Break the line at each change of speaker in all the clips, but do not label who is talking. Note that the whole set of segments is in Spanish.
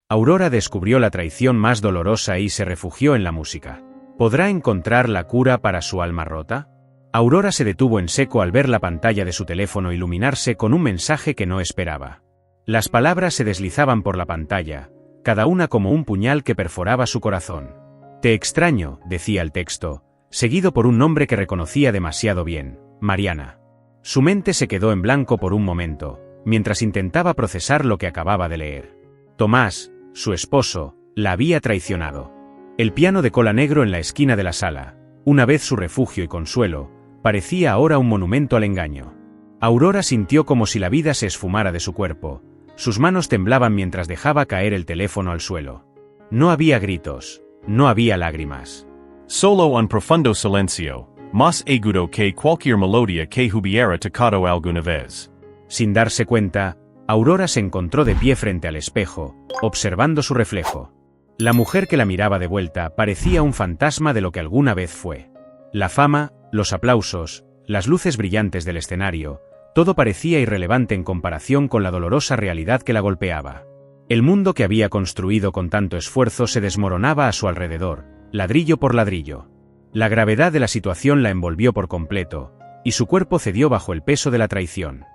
Aurora descubrió la traición más dolorosa y se refugió en la música. ¿Podrá encontrar la cura para su alma rota? Aurora se detuvo en seco al ver la pantalla de su teléfono iluminarse con un mensaje que no esperaba. Las palabras se deslizaban por la pantalla, cada una como un puñal que perforaba su corazón. «Te extraño», decía el texto, seguido por un nombre que reconocía demasiado bien: Mariana. Su mente se quedó en blanco por un momento, mientras intentaba procesar lo que acababa de leer. Tomás, su esposo, la había traicionado. El piano de cola negro en la esquina de la sala, una vez su refugio y consuelo, parecía ahora un monumento al engaño. Aurora sintió como si la vida se esfumara de su cuerpo. Sus manos temblaban mientras dejaba caer el teléfono al suelo. No había gritos, no había lágrimas.
Solo un profundo silencio, más agudo que cualquier melodía que hubiera tocado alguna vez.
Sin darse cuenta, Aurora se encontró de pie frente al espejo, observando su reflejo. La mujer que la miraba de vuelta parecía un fantasma de lo que alguna vez fue. La fama, los aplausos, las luces brillantes del escenario, todo parecía irrelevante en comparación con la dolorosa realidad que la golpeaba. El mundo que había construido con tanto esfuerzo se desmoronaba a su alrededor, ladrillo por ladrillo. La gravedad de la situación la envolvió por completo, y su cuerpo cedió bajo el peso de la traición.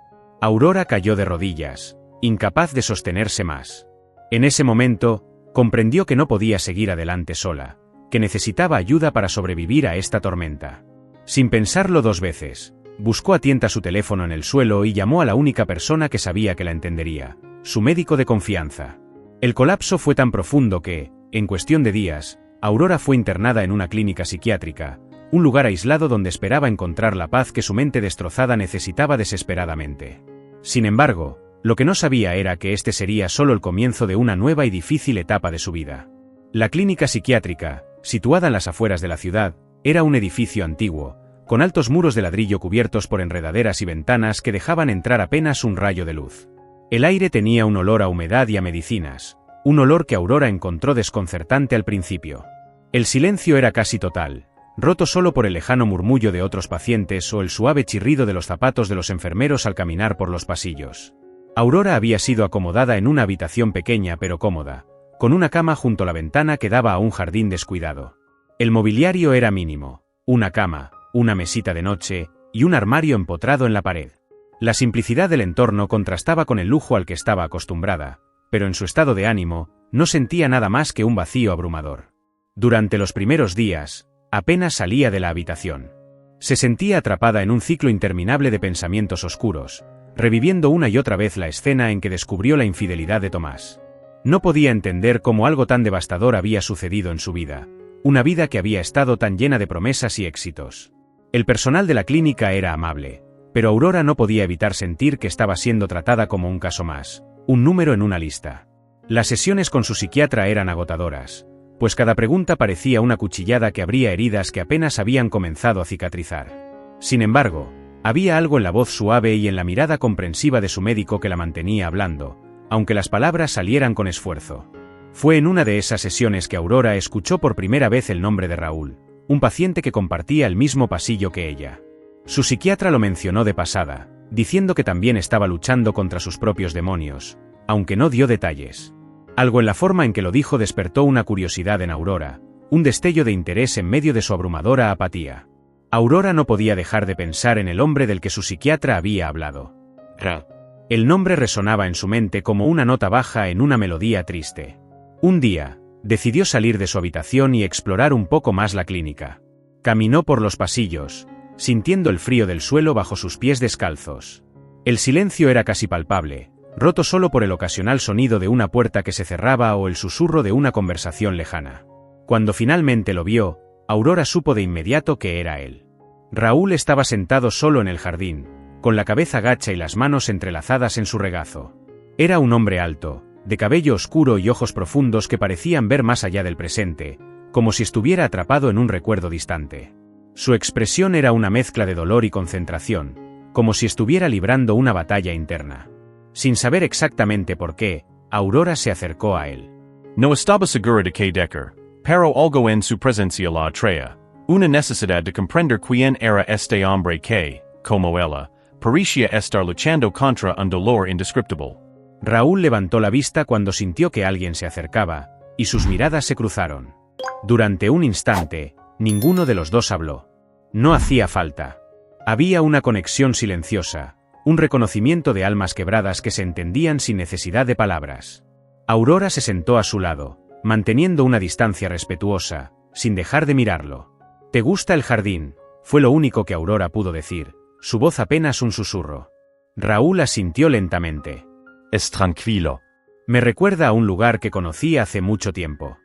Aurora cayó de rodillas, incapaz de sostenerse más. En ese momento, comprendió que no podía seguir adelante sola, que necesitaba ayuda para sobrevivir a esta tormenta. Sin pensarlo dos veces, buscó a tienta su teléfono en el suelo y llamó a la única persona que sabía que la entendería, su médico de confianza. El colapso fue tan profundo que, en cuestión de días, Aurora fue internada en una clínica psiquiátrica, un lugar aislado donde esperaba encontrar la paz que su mente destrozada necesitaba desesperadamente. Sin embargo, lo que no sabía era que este sería solo el comienzo de una nueva y difícil etapa de su vida. La clínica psiquiátrica, situada en las afueras de la ciudad, era un edificio antiguo, con altos muros de ladrillo cubiertos por enredaderas y ventanas que dejaban entrar apenas un rayo de luz. El aire tenía un olor a humedad y a medicinas, un olor que Aurora encontró desconcertante al principio. El silencio era casi total, roto solo por el lejano murmullo de otros pacientes o el suave chirrido de los zapatos de los enfermeros al caminar por los pasillos. Aurora había sido acomodada en una habitación pequeña pero cómoda, con una cama junto a la ventana que daba a un jardín descuidado. El mobiliario era mínimo: una cama, una mesita de noche y un armario empotrado en la pared. La simplicidad del entorno contrastaba con el lujo al que estaba acostumbrada, pero en su estado de ánimo, no sentía nada más que un vacío abrumador. Durante los primeros días, apenas salía de la habitación. Se sentía atrapada en un ciclo interminable de pensamientos oscuros, reviviendo una y otra vez la escena en que descubrió la infidelidad de Tomás. No podía entender cómo algo tan devastador había sucedido en su vida, una vida que había estado tan llena de promesas y éxitos. El personal de la clínica era amable, pero Aurora no podía evitar sentir que estaba siendo tratada como un caso más, un número en una lista. Las sesiones con su psiquiatra eran agotadoras, pues cada pregunta parecía una cuchillada que abría heridas que apenas habían comenzado a cicatrizar. Sin embargo, había algo en la voz suave y en la mirada comprensiva de su médico que la mantenía hablando, aunque las palabras salieran con esfuerzo. Fue en una de esas sesiones que Aurora escuchó por primera vez el nombre de Raúl, un paciente que compartía el mismo pasillo que ella. Su psiquiatra lo mencionó de pasada, diciendo que también estaba luchando contra sus propios demonios, aunque no dio detalles. Algo en la forma en que lo dijo despertó una curiosidad en Aurora, un destello de interés en medio de su abrumadora apatía. Aurora no podía dejar de pensar en el hombre del que su psiquiatra había hablado. El nombre resonaba en su mente como una nota baja en una melodía triste. Un día, decidió salir de su habitación y explorar un poco más la clínica. Caminó por los pasillos, sintiendo el frío del suelo bajo sus pies descalzos. El silencio era casi palpable, roto solo por el ocasional sonido de una puerta que se cerraba o el susurro de una conversación lejana. Cuando finalmente lo vio, Aurora supo de inmediato que era él. Raúl estaba sentado solo en el jardín, con la cabeza gacha y las manos entrelazadas en su regazo. Era un hombre alto, de cabello oscuro y ojos profundos que parecían ver más allá del presente, como si estuviera atrapado en un recuerdo distante. Su expresión era una mezcla de dolor y concentración, como si estuviera librando una batalla interna. Sin saber exactamente por qué, Aurora se acercó a él.
No estaba segura de que Decker, pero algo en su presencia la atraía, una necesidad de comprender quién era este hombre que, como ella, parecía estar luchando contra un dolor indescriptible.
Raúl levantó la vista cuando sintió que alguien se acercaba, y sus miradas se cruzaron. Durante un instante, ninguno de los dos habló. No hacía falta. Había una conexión silenciosa, un reconocimiento de almas quebradas que se entendían sin necesidad de palabras. Aurora se sentó a su lado, manteniendo una distancia respetuosa, sin dejar de mirarlo. «¿Te gusta el jardín?», fue lo único que Aurora pudo decir, su voz apenas un susurro. Raúl asintió lentamente.
Es tranquilo.
Me recuerda a un lugar que conocí hace mucho tiempo.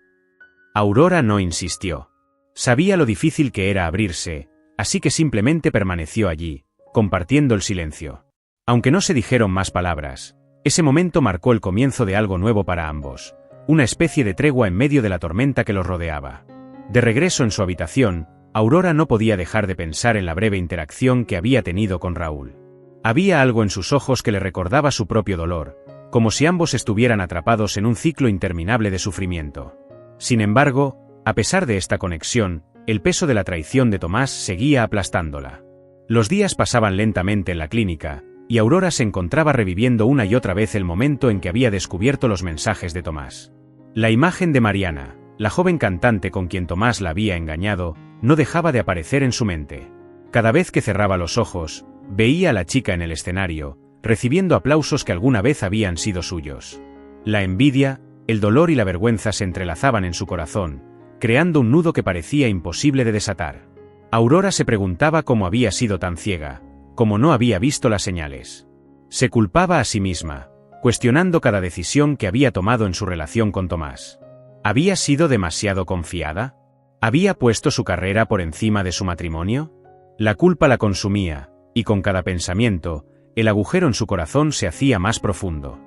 Aurora no insistió. Sabía lo difícil que era abrirse, así que simplemente permaneció allí, compartiendo el silencio. Aunque no se dijeron más palabras, ese momento marcó el comienzo de algo nuevo para ambos, una especie de tregua en medio de la tormenta que los rodeaba. De regreso en su habitación, Aurora no podía dejar de pensar en la breve interacción que había tenido con Raúl. Había algo en sus ojos que le recordaba su propio dolor, como si ambos estuvieran atrapados en un ciclo interminable de sufrimiento. Sin embargo, a pesar de esta conexión, el peso de la traición de Tomás seguía aplastándola. Los días pasaban lentamente en la clínica, y Aurora se encontraba reviviendo una y otra vez el momento en que había descubierto los mensajes de Tomás. La imagen de Mariana, la joven cantante con quien Tomás la había engañado, no dejaba de aparecer en su mente. Cada vez que cerraba los ojos, veía a la chica en el escenario, recibiendo aplausos que alguna vez habían sido suyos. La envidia, el dolor y la vergüenza se entrelazaban en su corazón, creando un nudo que parecía imposible de desatar. Aurora se preguntaba cómo había sido tan ciega, cómo no había visto las señales. Se culpaba a sí misma, cuestionando cada decisión que había tomado en su relación con Tomás. ¿Había sido demasiado confiada? ¿Había puesto su carrera por encima de su matrimonio? La culpa la consumía, y con cada pensamiento, el agujero en su corazón se hacía más profundo.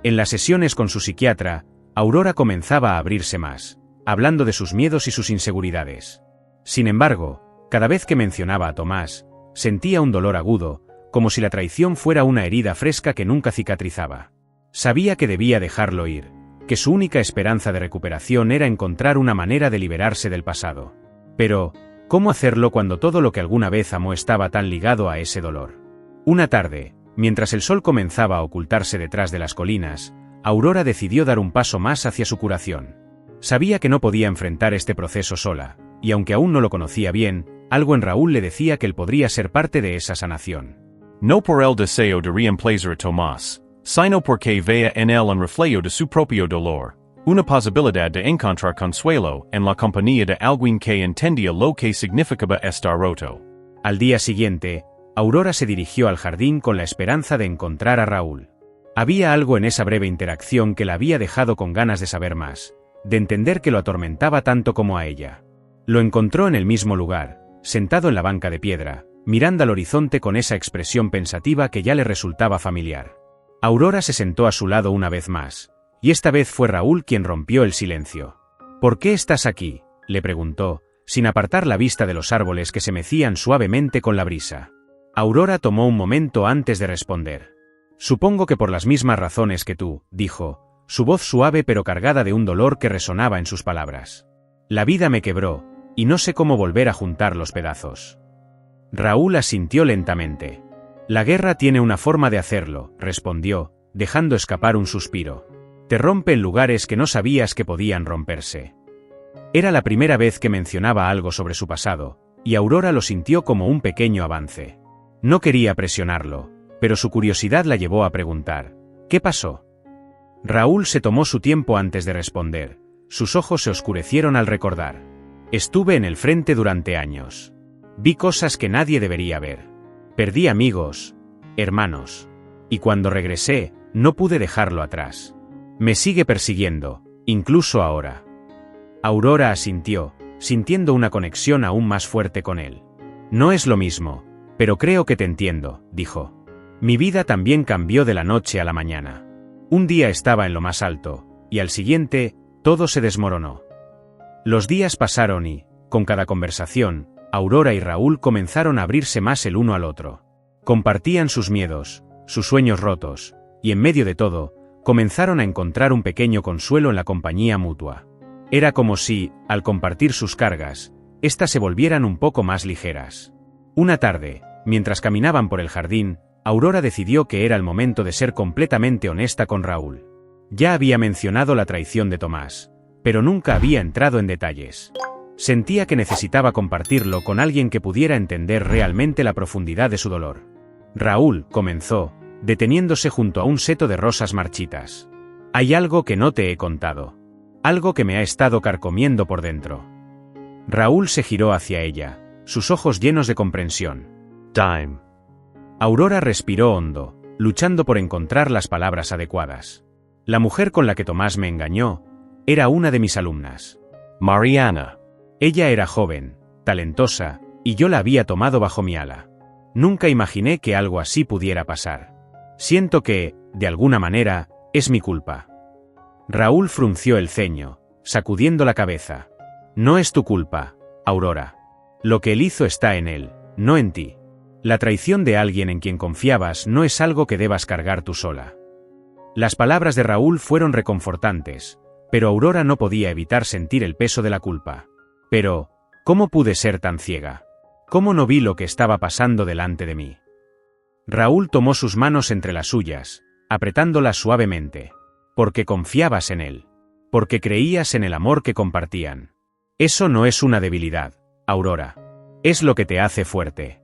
En las sesiones con su psiquiatra, Aurora comenzaba a abrirse más, hablando de sus miedos y sus inseguridades. Sin embargo, cada vez que mencionaba a Tomás, sentía un dolor agudo, como si la traición fuera una herida fresca que nunca cicatrizaba. Sabía que debía dejarlo ir, que su única esperanza de recuperación era encontrar una manera de liberarse del pasado. Pero, ¿cómo hacerlo cuando todo lo que alguna vez amó estaba tan ligado a ese dolor? Una tarde, mientras el sol comenzaba a ocultarse detrás de las colinas, Aurora decidió dar un paso más hacia su curación. Sabía que no podía enfrentar este proceso sola, y aunque aún no lo conocía bien, algo en Raúl le decía que él podría ser parte de esa sanación.
No por el deseo de reemplazar a Tomás, sino porque vea en él un reflejo de su propio dolor, una posibilidad de encontrar consuelo en la compañía de alguien que entendía lo que significaba estar roto.
Al día siguiente, Aurora se dirigió al jardín con la esperanza de encontrar a Raúl. Había algo en esa breve interacción que la había dejado con ganas de saber más, de entender que lo atormentaba tanto como a ella. Lo encontró en el mismo lugar, sentado en la banca de piedra, mirando al horizonte con esa expresión pensativa que ya le resultaba familiar. Aurora se sentó a su lado una vez más, y esta vez fue Raúl quien rompió el silencio. «¿Por qué estás aquí?», le preguntó, sin apartar la vista de los árboles que se mecían suavemente con la brisa. Aurora tomó un momento antes de responder. «Supongo que por las mismas razones que tú», dijo, su voz suave pero cargada de un dolor que resonaba en sus palabras. «La vida me quebró, y no sé cómo volver a juntar los pedazos». Raúl asintió lentamente. «La guerra tiene una forma de hacerlo», respondió, dejando escapar un suspiro. «Te rompe en lugares que no sabías que podían romperse». Era la primera vez que mencionaba algo sobre su pasado, y Aurora lo sintió como un pequeño avance. No quería presionarlo, pero su curiosidad la llevó a preguntar: «¿Qué pasó?». Raúl se tomó su tiempo antes de responder. Sus ojos se oscurecieron al recordar. «Estuve en el frente durante años. Vi cosas que nadie debería ver. Perdí amigos, hermanos. Y cuando regresé, no pude dejarlo atrás. Me sigue persiguiendo, incluso ahora». Aurora asintió, sintiendo una conexión aún más fuerte con él. «No es lo mismo, pero creo que te entiendo», dijo. «Mi vida también cambió de la noche a la mañana. Un día estaba en lo más alto, y al siguiente, todo se desmoronó». Los días pasaron y, con cada conversación, Aurora y Raúl comenzaron a abrirse más el uno al otro. Compartían sus miedos, sus sueños rotos, y en medio de todo, comenzaron a encontrar un pequeño consuelo en la compañía mutua. Era como si, al compartir sus cargas, éstas se volvieran un poco más ligeras. Una tarde, mientras caminaban por el jardín, Aurora decidió que era el momento de ser completamente honesta con Raúl. Ya había mencionado la traición de Tomás, pero nunca había entrado en detalles. Sentía que necesitaba compartirlo con alguien que pudiera entender realmente la profundidad de su dolor. Raúl, comenzó, deteniéndose junto a un seto de rosas marchitas. Hay algo que no te he contado. Algo que me ha estado carcomiendo por dentro. Raúl se giró hacia ella, sus ojos llenos de comprensión.
Dime.
Aurora respiró hondo, luchando por encontrar las palabras adecuadas. La mujer con la que Tomás me engañó era una de mis alumnas.
Mariana.
Ella era joven, talentosa, y yo la había tomado bajo mi ala. Nunca imaginé que algo así pudiera pasar. Siento que, de alguna manera, es mi culpa. Raúl frunció el ceño, sacudiendo la cabeza. No es tu culpa, Aurora. Lo que él hizo está en él, no en ti. La traición de alguien en quien confiabas no es algo que debas cargar tú sola. Las palabras de Raúl fueron reconfortantes, pero Aurora no podía evitar sentir el peso de la culpa. Pero, ¿cómo pude ser tan ciega? ¿Cómo no vi lo que estaba pasando delante de mí? Raúl tomó sus manos entre las suyas, apretándolas suavemente. Porque confiabas en él. Porque creías en el amor que compartían. Eso no es una debilidad, Aurora. Es lo que te hace fuerte.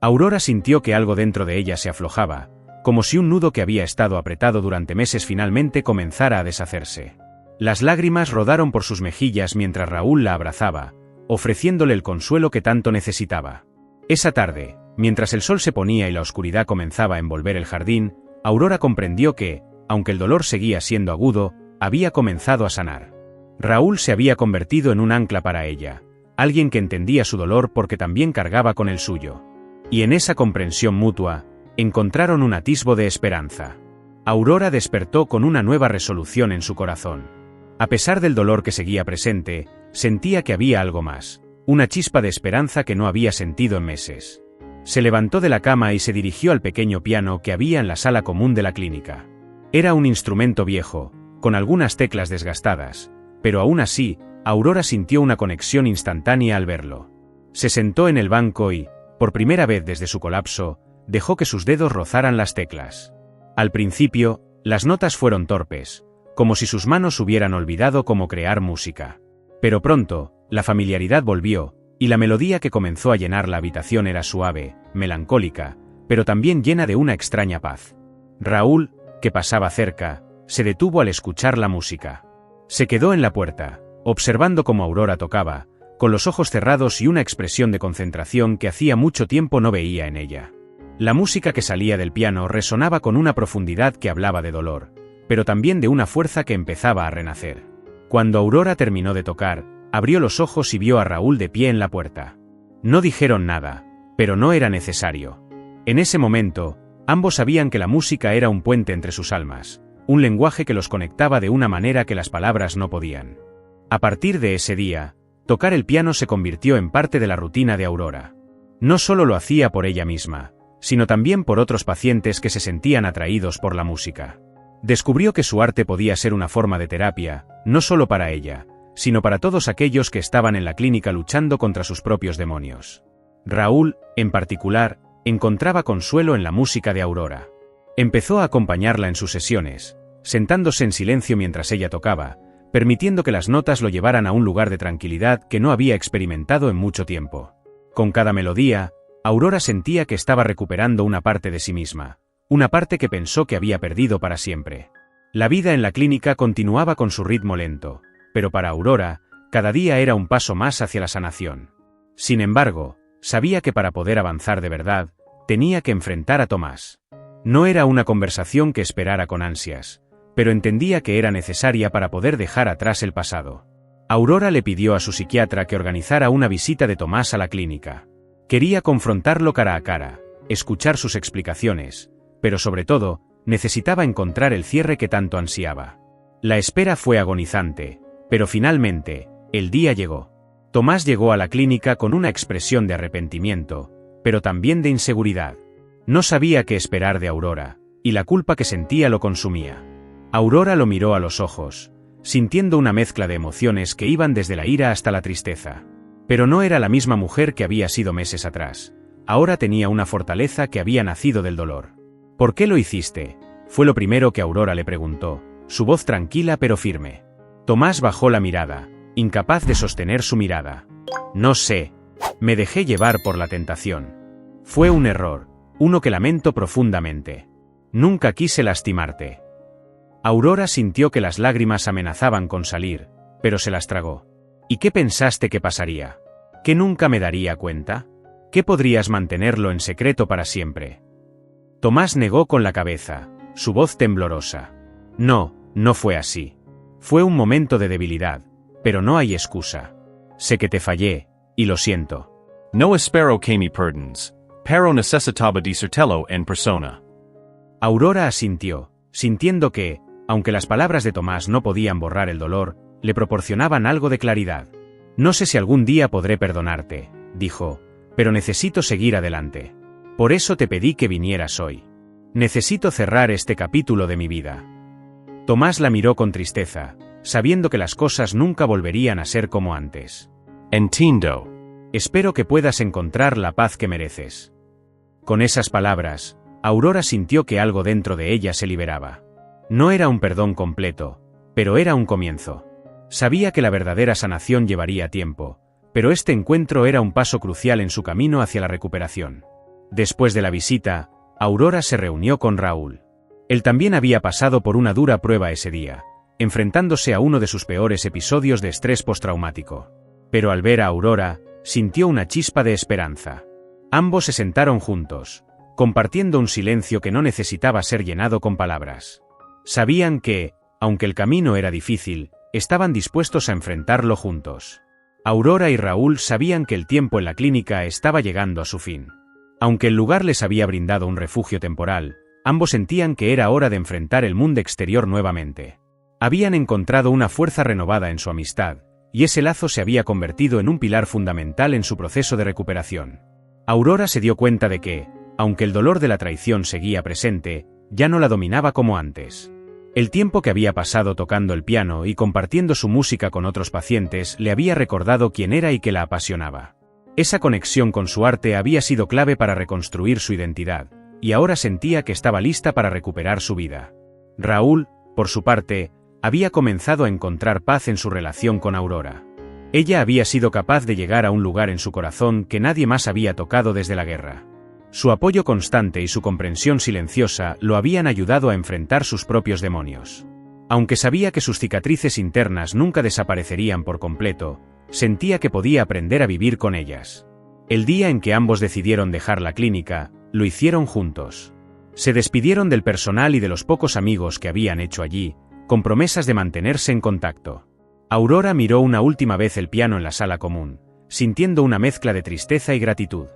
Aurora sintió que algo dentro de ella se aflojaba, como si un nudo que había estado apretado durante meses finalmente comenzara a deshacerse. Las lágrimas rodaron por sus mejillas mientras Raúl la abrazaba, ofreciéndole el consuelo que tanto necesitaba. Esa tarde, mientras el sol se ponía y la oscuridad comenzaba a envolver el jardín, Aurora comprendió que, aunque el dolor seguía siendo agudo, había comenzado a sanar. Raúl se había convertido en un ancla para ella, alguien que entendía su dolor porque también cargaba con el suyo. Y en esa comprensión mutua, encontraron un atisbo de esperanza. Aurora despertó con una nueva resolución en su corazón. A pesar del dolor que seguía presente, sentía que había algo más, una chispa de esperanza que no había sentido en meses. Se levantó de la cama y se dirigió al pequeño piano que había en la sala común de la clínica. Era un instrumento viejo, con algunas teclas desgastadas, pero aún así, Aurora sintió una conexión instantánea al verlo. Se sentó en el banco y, por primera vez desde su colapso, dejó que sus dedos rozaran las teclas. Al principio, las notas fueron torpes, como si sus manos hubieran olvidado cómo crear música. Pero pronto, la familiaridad volvió, y la melodía que comenzó a llenar la habitación era suave, melancólica, pero también llena de una extraña paz. Raúl, que pasaba cerca, se detuvo al escuchar la música. Se quedó en la puerta, observando cómo Aurora tocaba, con los ojos cerrados y una expresión de concentración que hacía mucho tiempo no veía en ella. La música que salía del piano resonaba con una profundidad que hablaba de dolor, pero también de una fuerza que empezaba a renacer. Cuando Aurora terminó de tocar, abrió los ojos y vio a Raúl de pie en la puerta. No dijeron nada, pero no era necesario. En ese momento, ambos sabían que la música era un puente entre sus almas, un lenguaje que los conectaba de una manera que las palabras no podían. A partir de ese día, tocar el piano se convirtió en parte de la rutina de Aurora. No solo lo hacía por ella misma, sino también por otros pacientes que se sentían atraídos por la música. Descubrió que su arte podía ser una forma de terapia, no solo para ella, sino para todos aquellos que estaban en la clínica luchando contra sus propios demonios. Raúl, en particular, encontraba consuelo en la música de Aurora. Empezó a acompañarla en sus sesiones, sentándose en silencio mientras ella tocaba, permitiendo que las notas lo llevaran a un lugar de tranquilidad que no había experimentado en mucho tiempo. Con cada melodía, Aurora sentía que estaba recuperando una parte de sí misma, una parte que pensó que había perdido para siempre. La vida en la clínica continuaba con su ritmo lento, pero para Aurora, cada día era un paso más hacia la sanación. Sin embargo, sabía que para poder avanzar de verdad, tenía que enfrentar a Tomás. No era una conversación que esperara con ansias, pero entendía que era necesaria para poder dejar atrás el pasado. Aurora le pidió a su psiquiatra que organizara una visita de Tomás a la clínica. Quería confrontarlo cara a cara, escuchar sus explicaciones, pero sobre todo, necesitaba encontrar el cierre que tanto ansiaba. La espera fue agonizante, pero finalmente, el día llegó. Tomás llegó a la clínica con una expresión de arrepentimiento, pero también de inseguridad. No sabía qué esperar de Aurora, y la culpa que sentía lo consumía. Aurora lo miró a los ojos, sintiendo una mezcla de emociones que iban desde la ira hasta la tristeza. Pero no era la misma mujer que había sido meses atrás. ahora tenía una fortaleza que había nacido del dolor. ¿Por qué lo hiciste?, fue lo primero que Aurora le preguntó, su voz tranquila pero firme. Tomás bajó la mirada, incapaz de sostener su mirada. No sé. Me dejé llevar por la tentación. Fue un error, uno que lamento profundamente. Nunca quise lastimarte. Aurora sintió que las lágrimas amenazaban con salir, pero se las tragó. ¿Y qué pensaste que pasaría? ¿Que nunca me daría cuenta? ¿Que podrías mantenerlo en secreto para siempre? Tomás negó con la cabeza, su voz temblorosa. No, no fue así. Fue un momento de debilidad, pero no hay excusa. Sé que te fallé, y lo siento.
No espero que me perdons, pero necesitaba disértelo en persona.
Aurora asintió, sintiendo que, aunque las palabras de Tomás no podían borrar el dolor, le proporcionaban algo de claridad. No sé si algún día podré perdonarte, dijo, pero necesito seguir adelante. Por eso te pedí que vinieras hoy. Necesito cerrar este capítulo de mi vida. Tomás la miró con tristeza, sabiendo que las cosas nunca volverían a ser como antes.
Entiendo.
Espero que puedas encontrar la paz que mereces. Con esas palabras, Aurora sintió que algo dentro de ella se liberaba. No era un perdón completo, pero era un comienzo. Sabía que la verdadera sanación llevaría tiempo, pero este encuentro era un paso crucial en su camino hacia la recuperación. Después de la visita, Aurora se reunió con Raúl. Él también había pasado por una dura prueba ese día, enfrentándose a uno de sus peores episodios de estrés postraumático. Pero al ver a Aurora, sintió una chispa de esperanza. Ambos se sentaron juntos, compartiendo un silencio que no necesitaba ser llenado con palabras. Sabían que, aunque el camino era difícil, estaban dispuestos a enfrentarlo juntos. Aurora y Raúl sabían que el tiempo en la clínica estaba llegando a su fin. Aunque el lugar les había brindado un refugio temporal, ambos sentían que era hora de enfrentar el mundo exterior nuevamente. Habían encontrado una fuerza renovada en su amistad, y ese lazo se había convertido en un pilar fundamental en su proceso de recuperación. Aurora se dio cuenta de que, aunque el dolor de la traición seguía presente, ya no la dominaba como antes. El tiempo que había pasado tocando el piano y compartiendo su música con otros pacientes le había recordado quién era y que la apasionaba. Esa conexión con su arte había sido clave para reconstruir su identidad, y ahora sentía que estaba lista para recuperar su vida. Raúl, por su parte, había comenzado a encontrar paz en su relación con Aurora. Ella había sido capaz de llegar a un lugar en su corazón que nadie más había tocado desde la guerra. Su apoyo constante y su comprensión silenciosa lo habían ayudado a enfrentar sus propios demonios. Aunque sabía que sus cicatrices internas nunca desaparecerían por completo, sentía que podía aprender a vivir con ellas. El día en que ambos decidieron dejar la clínica, lo hicieron juntos. Se despidieron del personal y de los pocos amigos que habían hecho allí, con promesas de mantenerse en contacto. Aurora miró una última vez el piano en la sala común, sintiendo una mezcla de tristeza y gratitud.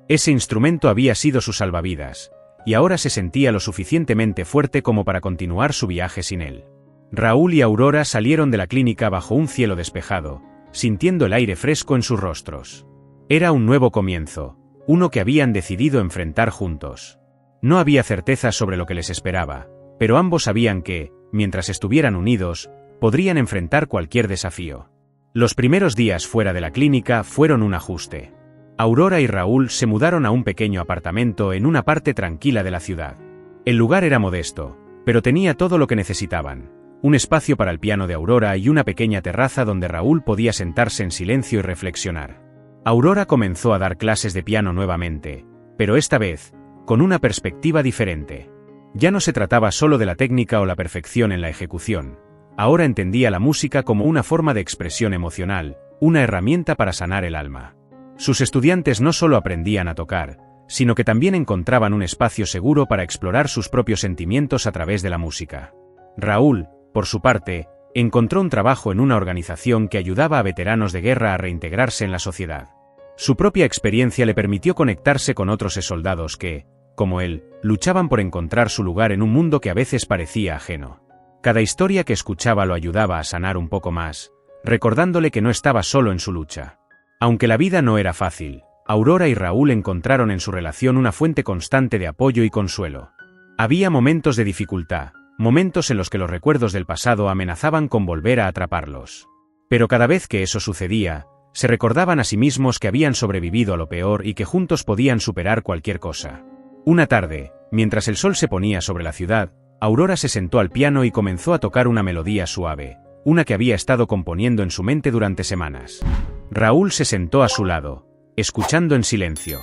Ese instrumento había sido su salvavidas, y ahora se sentía lo suficientemente fuerte como para continuar su viaje sin él. Raúl y Aurora salieron de la clínica bajo un cielo despejado, sintiendo el aire fresco en sus rostros. Era un nuevo comienzo, uno que habían decidido enfrentar juntos. No había certeza sobre lo que les esperaba, pero ambos sabían que, mientras estuvieran unidos, podrían enfrentar cualquier desafío. Los primeros días fuera de la clínica fueron un ajuste. Aurora y Raúl se mudaron a un pequeño apartamento en una parte tranquila de la ciudad. El lugar era modesto, pero tenía todo lo que necesitaban: un espacio para el piano de Aurora y una pequeña terraza donde Raúl podía sentarse en silencio y reflexionar. Aurora comenzó a dar clases de piano nuevamente, pero esta vez, con una perspectiva diferente. Ya no se trataba solo de la técnica o la perfección en la ejecución. Ahora entendía la música como una forma de expresión emocional, una herramienta para sanar el alma. Sus estudiantes no solo aprendían a tocar, sino que también encontraban un espacio seguro para explorar sus propios sentimientos a través de la música. Raúl, por su parte, encontró un trabajo en una organización que ayudaba a veteranos de guerra a reintegrarse en la sociedad. Su propia experiencia le permitió conectarse con otros soldados que, como él, luchaban por encontrar su lugar en un mundo que a veces parecía ajeno. Cada historia que escuchaba lo ayudaba a sanar un poco más, recordándole que no estaba solo en su lucha. Aunque la vida no era fácil, Aurora y Raúl encontraron en su relación una fuente constante de apoyo y consuelo. Había momentos de dificultad, momentos en los que los recuerdos del pasado amenazaban con volver a atraparlos. Pero cada vez que eso sucedía, Se recordaban a sí mismos que habían sobrevivido a lo peor y que juntos podían superar cualquier cosa. Una tarde, mientras el sol se ponía sobre la ciudad, Aurora se sentó al piano y comenzó a tocar una melodía suave, una que había estado componiendo en su mente durante semanas. Raúl se sentó a su lado, escuchando en silencio.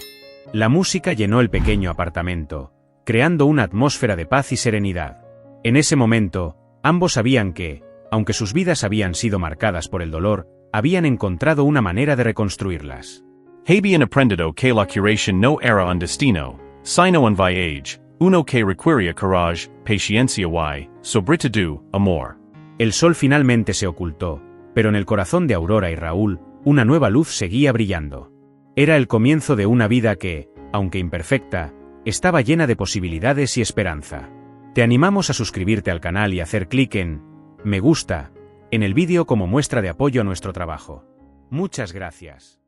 La música llenó el pequeño apartamento, creando una atmósfera de paz y serenidad. En ese momento, ambos sabían que, aunque sus vidas habían sido marcadas por el dolor, habían encontrado una manera de reconstruirlas.
Habían aprendido que la curación no era un destino, sino un viaje, uno que requería courage, paciencia y, sobre todo, amor.
El sol finalmente se ocultó, pero en el corazón de Aurora y Raúl, una nueva luz seguía brillando. Era el comienzo de una vida que, aunque imperfecta, estaba llena de posibilidades y esperanza. Te animamos a suscribirte al canal y hacer clic en me gusta en el vídeo como muestra de apoyo a nuestro trabajo. Muchas gracias.